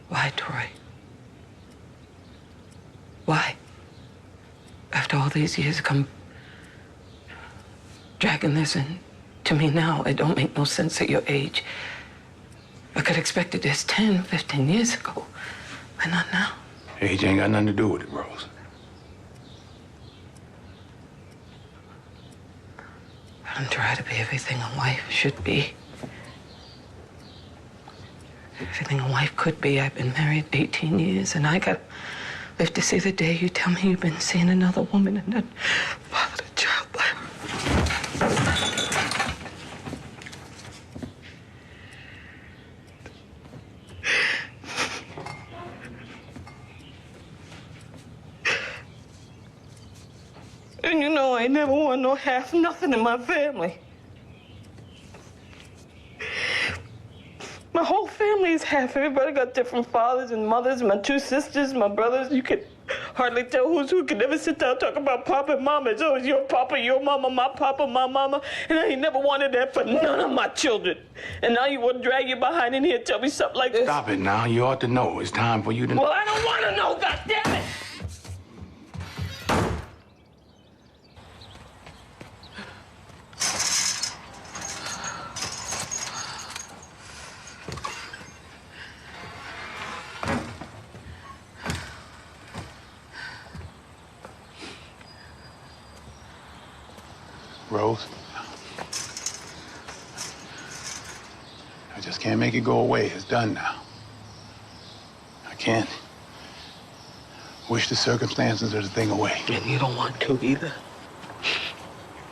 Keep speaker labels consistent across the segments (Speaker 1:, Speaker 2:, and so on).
Speaker 1: Why, Troy? Why? After all these years, come dragging this in to me now. It don't make no sense at your age. I could expect it this 10, 15 years ago, but not now.
Speaker 2: Age ain't got nothing to do with it, Rose.
Speaker 1: I'm trying to be everything a wife should be. Everything a wife could be. I've been married 18 years, and I got live to see the day you tell me you've been seeing another woman and then fathered a child by her. And you know I ain't never want no half nothing in my family. My whole family is half. Everybody got different fathers and mothers. My two sisters, my brothers. You could hardly tell who's who. Could never sit down and talk about Papa and Mama. It's always your Papa, your Mama, my Papa, my Mama. And I ain't never wanted that for none of my children. And now you want to drag you behind in here and tell me something like this?
Speaker 2: Stop it now. You ought to know. It's time for you to know.
Speaker 1: Well, I don't want to know, goddammit!
Speaker 2: Rose, I just can't make it go away. It's done now. I can't wish the circumstances of the thing away.
Speaker 1: And you don't want to either.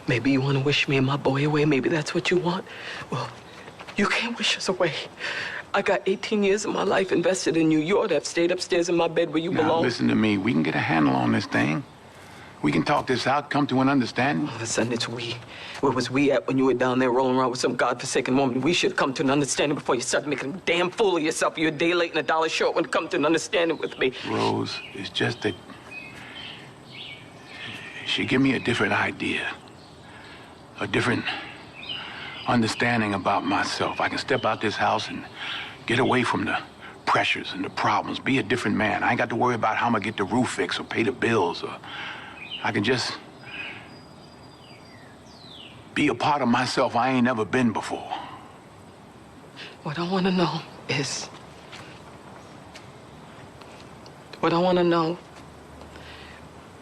Speaker 1: Maybe you want to wish me and my boy away. Maybe that's what you want. Well, you can't wish us away. I got 18 years of my life invested in you. You ought to have stayed upstairs in my bed where you belong.
Speaker 2: Now, listen to me. We can get a handle on this thing. We can talk this out, come to an understanding.
Speaker 1: All of a sudden, it's we. Where was we at when you were down there rolling around with some godforsaken woman? We should have come to an understanding before you started making a damn fool of yourself. You're a day late and a dollar short when it comes to an understanding with me.
Speaker 2: Rose, it's just that she give me a different idea, a different understanding about myself. I can step out this house and get away from the pressures and the problems, be a different man. I ain't got to worry about how I'm gonna get the roof fixed or pay the bills, or I can just be a part of myself I ain't never been before.
Speaker 1: What I want to know is... What I want to know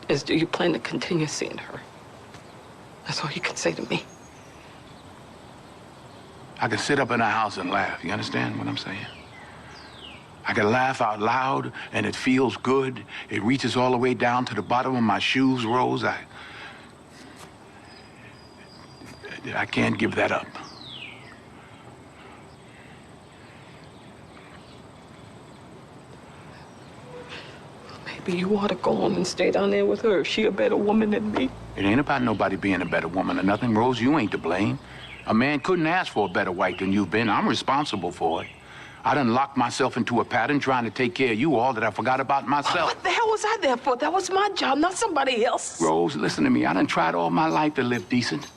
Speaker 1: is, do you plan to continue seeing her? That's all you can say to me.
Speaker 2: I can sit up in a house and laugh. You understand what I'm saying? I can laugh out loud, and it feels good. It reaches all the way down to the bottom of my shoes, Rose. I can't give that up.
Speaker 1: Maybe you ought to go on and stay down there with her. Is she a better woman than me?
Speaker 2: It ain't about nobody being a better woman or nothing, Rose. You ain't to blame. A man couldn't ask for a better wife than you've been. I'm responsible for it. I done locked myself into a pattern trying to take care of you all that I forgot about myself.
Speaker 1: What the hell was I there for? That was my job, not somebody else.
Speaker 2: Rose, listen to me. I done tried all my life to live decent,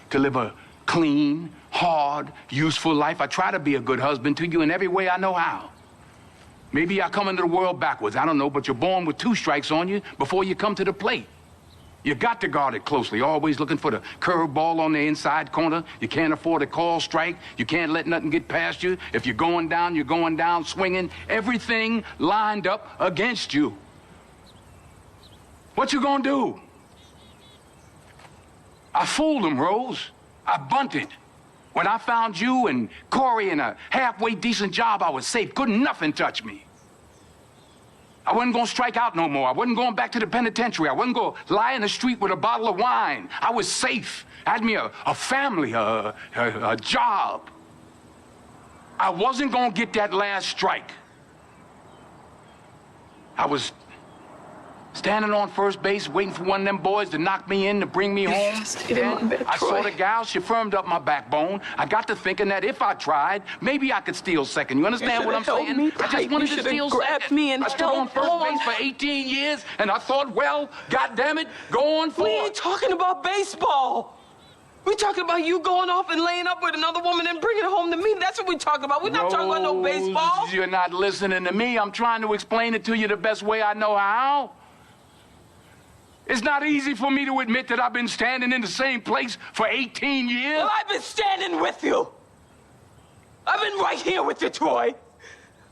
Speaker 2: to live a clean, hard, useful life. I try to be a good husband to you in every way I know how. Maybe I come into the world backwards. I don't know, but you're born with 2 strikes on you before you come to the plate. You got to guard it closely, always looking for the curveball on the inside corner. You can't afford a call strike. You can't let nothing get past you. If you're going down swinging. Everything lined up against you. What you gonna do? I fooled them, Rose. I bunted. When I found you and Corey in a halfway decent job, I was safe. Couldn't nothing touch me. I wasn't gonna strike out no more. I wasn't going back to the penitentiary. I wasn't gonna lie in the street with a bottle of wine. I was safe. I had me a family, a job. I wasn't gonna get that last strike. I was standing on first base, waiting for one of them boys to knock me in to bring me home. I saw the gal, she firmed up my backbone. I got to thinking that if I tried, maybe I could steal second. You understand what I'm saying? I just wanted to steal second. I stood on first base for 18 years, and I thought, well, goddammit, go on for it.
Speaker 1: We ain't talking about baseball. We're talking about you going off and laying up with another woman and bringing her home to me. That's That's what we're talking about. We're not talking about no baseball.
Speaker 2: You're not listening to me. I'm trying to explain it to you the best way I know how. It's not easy for me to admit that I've been standing in the same place for 18 years.
Speaker 1: Well, I've been standing with you. I've been right here with you, Troy.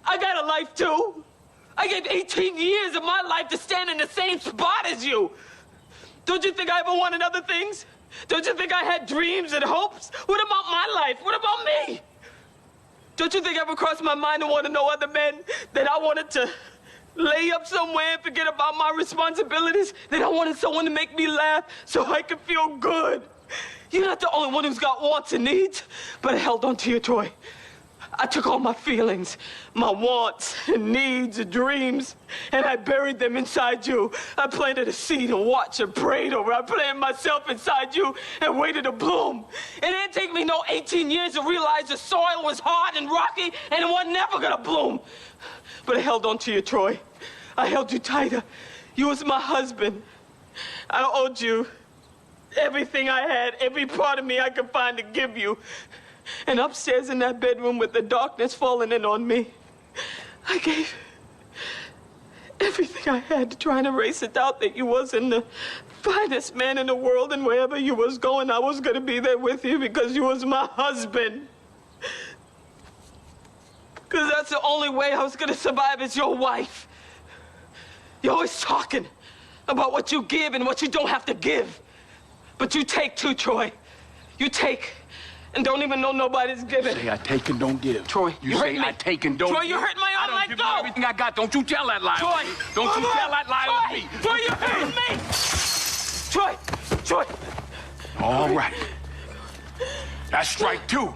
Speaker 1: I got a life, too. I gave 18 years of my life to stand in the same spot as you. Don't you think I ever wanted other things? Don't you think I had dreams and hopes? What about my life? What about me? Don't you think it ever crossed my mind to want to know other men? That I wanted to lay up somewhere and forget about my responsibilities? That I wanted someone to make me laugh so I could feel good? You're not the only one who's got wants and needs, but I held on to you, Troy. I took all my feelings, my wants and needs and dreams, and I buried them inside you. I planted a seed and watched and prayed over. I planted myself inside you and waited to bloom. It didn't take me no 18 years to realize the soil was hard and rocky and it wasn't never gonna bloom. But I held on to you, Troy. I held you tighter. You was my husband. I owed you everything I had, every part of me I could find to give you. And upstairs in that bedroom with the darkness falling in on me, I gave everything I had to try and erase the doubt that you wasn't the finest man in the world, and wherever you was going, I was gonna be there with you because you was my husband. Because that's the only way I was gonna survive as your wife. You're always talking about what you give and what you don't have to give. But you take too, Troy. You take. And don't even know nobody's giving.
Speaker 2: Say I take and don't give.
Speaker 1: Troy,
Speaker 2: you say I take and don't
Speaker 1: Troy,
Speaker 2: give.
Speaker 1: you hurt my arm.
Speaker 2: I don't give you everything I got. Don't you tell that lie.
Speaker 1: Troy,
Speaker 2: don't you tell that lie on me.
Speaker 1: Troy, you hurt me. Troy.
Speaker 2: All right. That's strike two.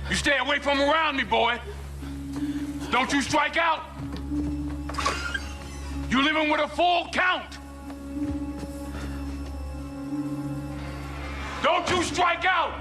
Speaker 2: You stay away from around me, boy. Don't you strike out. You living with a full count. Don't you strike out!